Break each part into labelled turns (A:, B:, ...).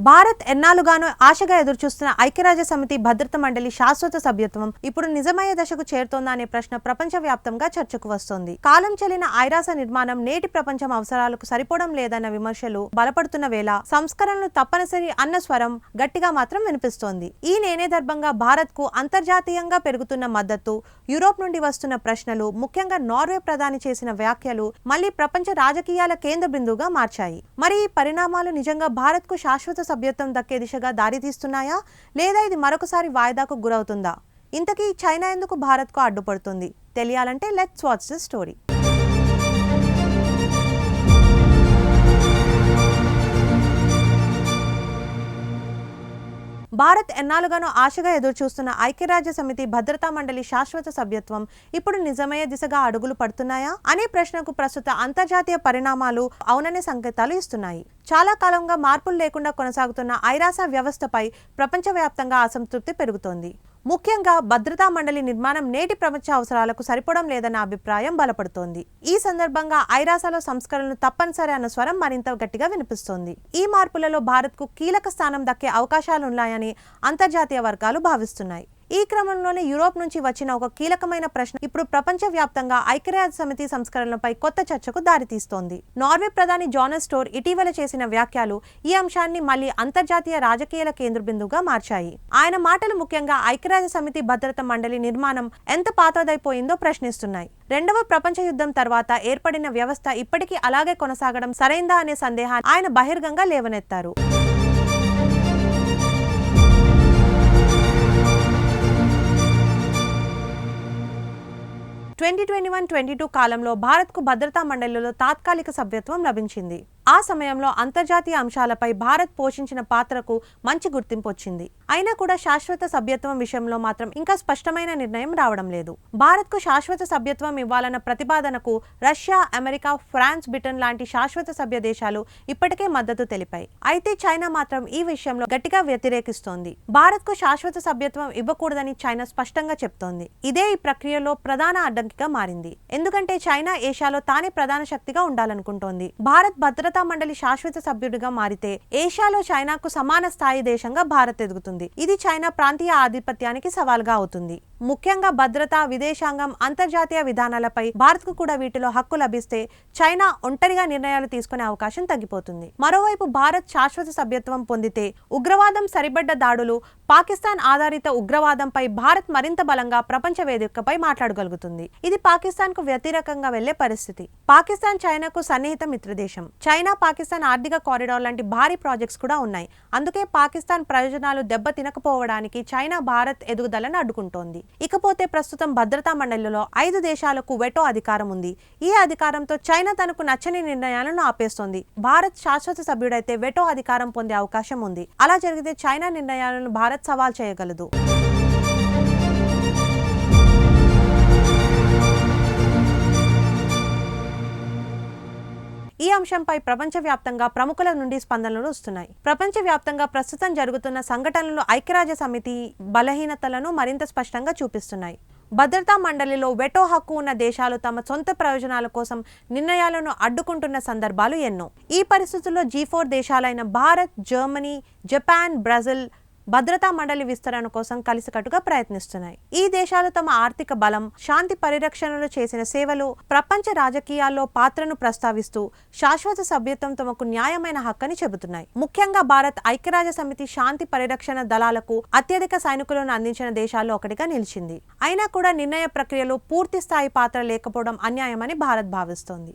A: భారత్ ఎన్నాళ్ళుగానో ఆశగా ఎదురుచూస్తున్న ఐక్యరాజ్యసమితి భద్రతా మండలి శాశ్వత సభ్యత్వం ఇప్పుడు నిజమయ్యే దశకు చేరుతోందా అనే ప్రశ్న ప్రపంచవ్యాప్తంగా చర్చకు వస్తోంది. కాలం చెల్లిన ఐరాస నిర్మాణం నేటి ప్రపంచం అవసరాలకు సరిపోవడం లేదన్న విమర్శలు బలపడుతున్న వేళ సంస్కరణలు తప్పనిసరి అన్న స్వరం గట్టిగా మాత్రం వినిపిస్తోంది. ఈ నేపథ్యంగా భారత్ కు అంతర్జాతీయంగా పెరుగుతున్న మద్దతు, యూరోప్ నుండి వస్తున్న ప్రశ్నలు, ముఖ్యంగా నార్వే ప్రధాని చేసిన వ్యాఖ్యలు మళ్లీ ప్రపంచ రాజకీయాల కేంద్ర బిందువుగా మార్చాయి. మరి ఈ పరిణామాలు నిజంగా భారత్ కు శాశ్వత సభ్యత్వం దక్కే దిశగా దారితీస్తున్నాయా, లేదా ఇది మరొకసారి వాయిదాకు గురవుతుందా? ఇంతకీ చైనా ఎందుకు భారత్ కు అడ్డుపడుతుంది? తెలియాలంటే let's watch the story. Bharat ఎన్నాళ్ళుగానో ఆశగా ఎదురుచూస్తున్న ఐక్యరాజ్యసమితి భద్రతా మండలి శాశ్వత సభ్యత్వం ఇప్పుడు నిజమయ్యే దిశగా అడుగులు పడుతున్నాయా అనే ప్రశ్నకు ప్రస్తుత అంతర్జాతీయ పరిణామాలు అవుననే సంకేతాలు ఇస్తున్నాయి. చాలా కాలంగా మార్పులు లేకుండా కొనసాగుతున్న ఐరాస వ్యవస్థపై ప్రపంచవ్యాప్తంగా అసంతృప్తి పెరుగుతోంది. ముఖ్యంగా భద్రతా మండలి నిర్మాణం నేటి ప్రపంచ అవసరాలకు సరిపోవడం లేదన్న అభిప్రాయం బలపడుతోంది. ఈ సందర్భంగా ఐరాసలో సంస్కరణలు తప్పనిసరి అన్న స్వరం మరింత గట్టిగా వినిపిస్తోంది. ఈ మార్పులలో భారత్ కు కీలక స్థానం దక్కే అవకాశాలున్నాయని అంతర్జాతీయ వర్గాలు భావిస్తున్నాయి. ఈ క్రమంలోనే యూరోప్ నుంచి వచ్చిన ఒక కీలకమైన ప్రశ్న ఇప్పుడు ప్రపంచవ్యాప్తంగా ఐక్యరాజ్యసమితి సంస్కరణలపై కొత్త చర్చకు దారితీస్తోంది. నార్వే ప్రధాని జోనస్ స్టోర్ ఇటీవల చేసిన వ్యాఖ్యలు ఈ అంశాన్ని మళ్లీ అంతర్జాతీయ రాజకీయాల కేంద్ర బిందువుగా మార్చాయి. ఆయన మాటలు ముఖ్యంగా ఐక్యరాజ్యసమితి భద్రతా మండలి నిర్మాణం ఎంత పాతదైపోయిందో ప్రశ్నిస్తున్నాయి. రెండవ ప్రపంచ యుద్ధం తర్వాత ఏర్పడిన వ్యవస్థ ఇప్పటికీ అలాగే కొనసాగడం సరైందా అనే సందేహాన్ని ఆయన బహిర్గంగా లేవనెత్తారు. 2021-22 కాలంలో భారత్కు భద్రతా మండలిలో తాత్కాలిక సభ్యత్వం లభించింది. ఆ సమయంలో అంతర్జాతీయ అంశాలపై భారత్ పోషించిన పాత్రకు మంచి గుర్తింపు వచ్చింది. అయినా కూడా శాశ్వత సభ్యత్వం విషయంలో మాత్రం ఇంకా స్పష్టమైన నిర్ణయం రావడం లేదు. భారత్కు శాశ్వత సభ్యత్వం ఇవ్వాలన్న ప్రతిపాదనకు రష్యా, అమెరికా, ఫ్రాన్స్, బ్రిటన్ లాంటి శాశ్వత సభ్య దేశాలు ఇప్పటికే మద్దతు తెలిపాయి. అయితే చైనా మాత్రం ఈ విషయంలో గట్టిగా వ్యతిరేకిస్తోంది. భారత్కు శాశ్వత సభ్యత్వం ఇవ్వకూడదని చైనా స్పష్టంగా చెప్తోంది. ఇదే ఈ ప్రక్రియలో ప్రధాన అడ్డంకిగా మారింది. ఎందుకంటే చైనా ఏషియాలో తానే ప్రధాన శక్తిగా ఉండాలనుకుంటోంది. భారత్ భద్రతా మండలి శాశ్వత సభ్యుడిగా మారితే ఏషియాలో చైనాకు సమాన స్థాయి దేశంగా భారత్ ఎదుగుతుంది. ఇది చైనా ప్రాంతీయ ఆధిపత్యానికి సవాల్గా అవుతుంది. ముఖ్యంగా భద్రత, విదేశాంగం, అంతర్జాతీయ విధానాలపై భారత్ కు కూడా వీటిలో హక్కు లభిస్తే చైనా ఒంటరిగా నిర్ణయాలు తీసుకునే అవకాశం తగ్గిపోతుంది. మరోవైపు భారత్ శాశ్వత సభ్యత్వం పొందితే ఉగ్రవాదం, సరిపడ్డ దాడులు, పాకిస్తాన్ ఆధారిత ఉగ్రవాదంపై భారత్ మరింత బలంగా ప్రపంచ వేదికపై మాట్లాడగలుగుతుంది. ఇది పాకిస్తాన్ కు వ్యతిరేకంగా వెళ్లే పరిస్థితి. పాకిస్తాన్ చైనాకు సన్నిహిత మిత్రదేశం. చైనా పాకిస్తాన్ ఆర్థిక కారిడార్ లాంటి భారీ ప్రాజెక్ట్స్ కూడా ఉన్నాయి. అందుకే పాకిస్తాన్ ప్రయోజనాలు దెబ్బతినకపోవడానికి చైనా భారత్ ఎదుగుదలను అడ్డుకుంటోంది. ఇకపోతే ప్రస్తుతం భద్రతా మండలిలో 5 దేశాలకు వెటో అధికారం ఉంది. ఈ అధికారంతో చైనా తనకు నచ్చని నిర్ణయాలను ఆపేస్తోంది. భారత్ శాశ్వత సభ్యుడైతే వెటో అధికారం పొందే అవకాశం ఉంది. అలా జరిగితే చైనా నిర్ణయాలను భారత్ సవాల్ చేయగలదు. ఈ అంశంపై ప్రపంచవ్యాప్తంగా ప్రముఖుల నుండి స్పందనలు వస్తున్నాయి. ప్రపంచవ్యాప్తంగా ప్రస్తుతం జరుగుతున్న సంఘటనలు ఐక్యరాజ్య సమితి బలహీనతలను మరింత స్పష్టంగా చూపిస్తున్నాయి. భద్రతా మండలిలో వెటో హక్కు ఉన్న దేశాలు తమ సొంత ప్రయోజనాల కోసం నిర్ణయాలను అడ్డుకుంటున్న సందర్భాలు ఎన్నో. ఈ పరిస్థితుల్లో G4 దేశాలైన భారత్, జర్మనీ, జపాన్, బ్రెజిల్ భద్రతా మండలి విస్తరణ కోసం కలిసికట్టుగా ప్రయత్నిస్తున్నాయి. ఈ దేశాలు తమ ఆర్థిక బలం, శాంతి పరిరక్షణలో చేసిన సేవలు, ప్రపంచ రాజకీయాల్లో పాత్రను ప్రస్తావిస్తూ శాశ్వత సభ్యత్వం తమకు న్యాయమైన హక్కని చెబుతున్నాయి. ముఖ్యంగా భారత్ ఐక్యరాజ్య సమితి శాంతి పరిరక్షణ దళాలకు అత్యధిక సైనికులను అందించిన దేశాల్లో ఒకటిగా నిలిచింది. అయినా కూడా నిర్ణయ ప్రక్రియలో పూర్తి స్థాయి పాత్ర లేకపోవడం అన్యాయమని భారత్ భావిస్తోంది.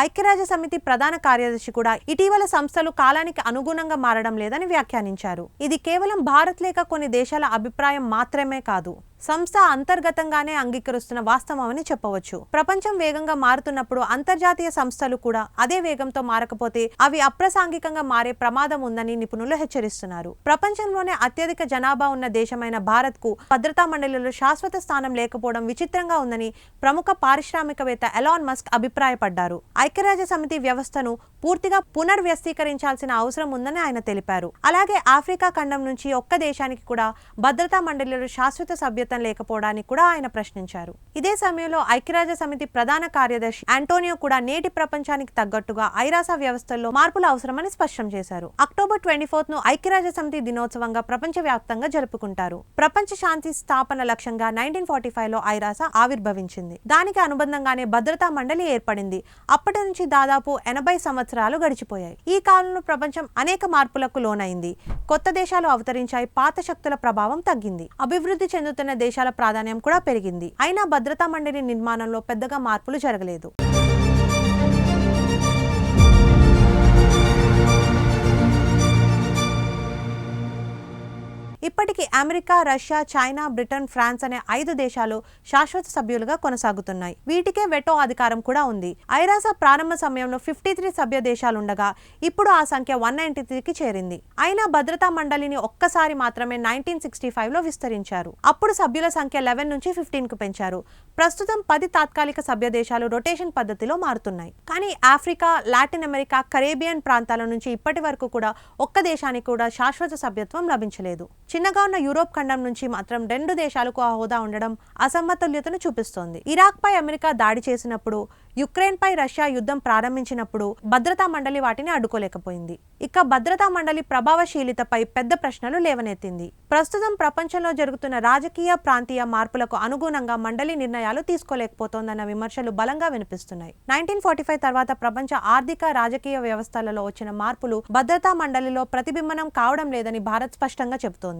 A: ఐక్యరాజ్య సమితి ప్రధాన కార్యదర్శి కూడా ఇటీవల సంస్థలు కాలానికి అనుగుణంగా మారడం లేదని వ్యాఖ్యానించారు. ఇది కేవలం భారత్ లేక కొన్ని దేశాల అభిప్రాయం మాత్రమే కాదు, సంస్థ అంతర్గతంగానే అంగీకరిస్తున్న వాస్తవమని చెప్పవచ్చు. ప్రపంచం వేగంగా మారుతున్నప్పుడు అంతర్జాతీయ సంస్థలు కూడా అదే వేగంతో మారకపోతే అవి అప్రాసంగికంగా మారే ప్రమాదం ఉందని నిపుణులు హెచ్చరిస్తున్నారు. ప్రపంచంలోనే అత్యధిక జనాభా ఉన్న దేశమైన భారత్ కు భద్రతా మండలిలో శాశ్వత స్థానం లేకపోవడం విచిత్రంగా ఉందని ప్రముఖ పారిశ్రామికవేత్త ఎలాన్ మస్క్ అభిప్రాయపడ్డారు. ఐక్యరాజ్య సమితి వ్యవస్థను పూర్తిగా పునర్వ్యవస్థీకరించాల్సిన అవసరం ఉందని ఆయన తెలిపారు. అలాగే ఆఫ్రికా ఖండం నుంచి ఒక్క దేశానికి కూడా భద్రతా మండలిలో శాశ్వత సభ్యత్వం సభ్యత్వం లేకపోవడానికి కూడా ఆయన ప్రశ్నించారు. ఇదే సమయంలో ఐక్యరాజ్య సమితి ప్రధాన కార్యదర్శి ఆంటోనియో కూడా నేటి ప్రపంచానికి తగ్గట్టుగా ఐరాస వ్యవస్థల్లో మార్పులు అవసరమని స్పష్టం చేశారు. అక్టోబర్ 24 ను ఐక్యరాజ్య సమితి దినోత్సవంగా ప్రపంచవ్యాప్తంగా జరుపుకుంటారు. ప్రపంచ శాంతి స్థాపన లక్ష్యంగా 1945 లో ఐరాస ఆవిర్భవించింది. దానికి అనుబంధంగానే భద్రతా మండలి ఏర్పడింది. అప్పటి నుంచి దాదాపు 80 సంవత్సరాలు గడిచిపోయాయి. ఈ కాలంలో ప్రపంచం అనేక మార్పులకు లోనైంది. కొత్త దేశాలు అవతరించాయి. పాత శక్తుల ప్రభావం తగ్గింది. అభివృద్ధి చెందుతున్న దేశాల ప్రాధాన్యం కూడా పెరిగింది. అయినా భద్రతా మండలి నిర్మాణంలో పెద్దగా మార్పులు జరగలేదు. ఇప్పటికీ America, Russia, China, Britain, France అనే 5 దేశాలు శాశ్వత సభ్యులుగా కొనసాగుతున్నాయి. వీటికే వెటో అధికారం కూడా ఉంది. ఐరాస ప్రారంభ సమయంలో 53 సభ్య దేశాలుండగా ఇప్పుడు ఆ సంఖ్య 193కి చేరింది. అయినా భద్రతా మండలిని ఒక్కసారి మాత్రమే 1965లో విస్తరించారు. అప్పుడు సభ్యుల సంఖ్య 11 నుంచి 15కు పెంచారు. ప్రస్తుతం 10 తాత్కాలిక సభ్య దేశాలు రొటేషన్ పద్ధతిలో మారుతున్నాయి. కానీ ఆఫ్రికా, లాటిన్ అమెరికా, కరేబియన్ ప్రాంతాల నుంచి ఇప్పటి వరకు కూడా ఒక్క దేశానికి కూడా శాశ్వత సభ్యత్వం లభించలేదు. చిన్నగా ఉన్న యూరోప్ ఖండం నుంచి మాత్రం 2 దేశాలకు ఆ హోదా ఉండడం అసమతుల్యతను చూపిస్తోంది. ఇరాక్ పై అమెరికా దాడి చేసినప్పుడు, యుక్రెయిన్ పై రష్యా యుద్ధం ప్రారంభించినప్పుడు భద్రతా మండలి వాటిని అడ్డుకోలేకపోయింది. ఇక భద్రతా మండలి ప్రభావశీలితపై పెద్ద ప్రశ్నలు లేవనెత్తింది. ప్రస్తుతం ప్రపంచంలో జరుగుతున్న రాజకీయ, ప్రాంతీయ మార్పులకు అనుగుణంగా మండలి నిర్ణయాలు తీసుకోలేకపోతోందన్న విమర్శలు బలంగా వినిపిస్తున్నాయి. 1945 తర్వాత ప్రపంచ ఆర్థిక, రాజకీయ వ్యవస్థలలో వచ్చిన మార్పులు భద్రతా మండలిలో ప్రతిబింబనం కావడం లేదని భారత్ స్పష్టంగా చెబుతోంది.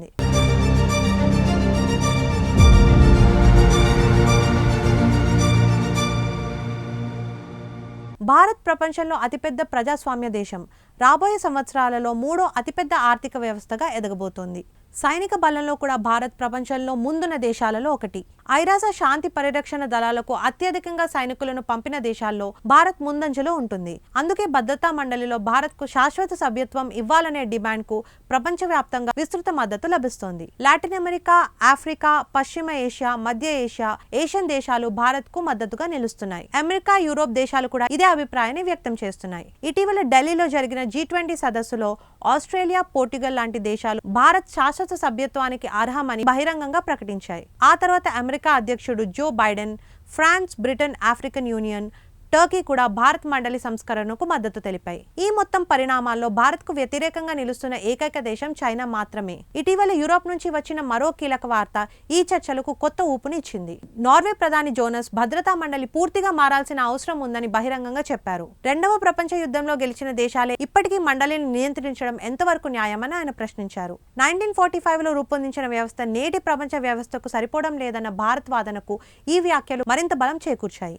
A: భారత్ ప్రపంచంలో అతిపెద్ద ప్రజాస్వామ్య దేశం. రాబోయే సంవత్సరాలలో 3వ అతిపెద్ద ఆర్థిక వ్యవస్థగా ఎదగబోతోంది. సైనిక బలంలో కూడా భారత్ ప్రపంచంలో ముందున్న దేశాలలో ఒకటి. ఐరాస శాంతి పరిరక్షణ దళాలకు అత్యధికంగా సైనికులను పంపిన దేశాల్లో భారత్ ముందంజలో ఉంటుంది. అందుకే భద్రతా మండలిలో భారత్కు శాశ్వత సభ్యత్వం ఇవ్వాలనే డిమాండ్కు ప్రపంచవ్యాప్తంగా విస్తృత మద్దతు లభిస్తోంది. లాటిన్ అమెరికా, ఆఫ్రికా, పశ్చిమ ఏషియా, మధ్య ఏషియా, ఏషియన్ దేశాలు భారత్కు మద్దతుగా నిలుస్తున్నాయి. అమెరికా, యూరోప్ దేశాలు కూడా ఇదే అభిప్రాయాన్ని వ్యక్తం చేస్తున్నాయి. ఇటీవల ఢిల్లీలో జరిగిన G20 సదస్సులో ఆస్ట్రేలియా, పోర్చుగల్ లాంటి దేశాలు భారత్ శాశ్వత సభ్యత్వానికి అర్హమని బహిరంగంగా ప్రకటించాయి. ఆ తర్వాత అమెరికా అధ్యక్షుడు Joe Biden, France, Britain, African Union, Turkey కూడా భారత్ మండలి సంస్కరణకు మద్దతు తెలిపాయి. ఈ మొత్తం పరిణామాల్లో భారత్కు వ్యతిరేకంగా నిలుస్తున్న ఏకైక దేశం చైనా మాత్రమే. ఇటీవల యూరోప్ నుంచి వచ్చిన మరో కీలక వార్త ఈ చర్చలకు కొత్త ఊపుని ఇచ్చింది. నార్వే ప్రధాని జోనస్ భద్రతా మండలి పూర్తిగా మారాల్సిన అవసరం ఉందని బహిరంగంగా చెప్పారు. 2వ ప్రపంచ యుద్ధంలో గెలిచిన దేశాలే ఇప్పటికీ మండలిని నియంత్రించడం ఎంతవరకు న్యాయమని ఆయన ప్రశ్నించారు. 1945లో రూపొందించిన వ్యవస్థ నేటి ప్రపంచ వ్యవస్థకు సరిపోవడం లేదన్న భారత్ వాదనకు ఈ వ్యాఖ్యలు మరింత బలం చేకూర్చాయి.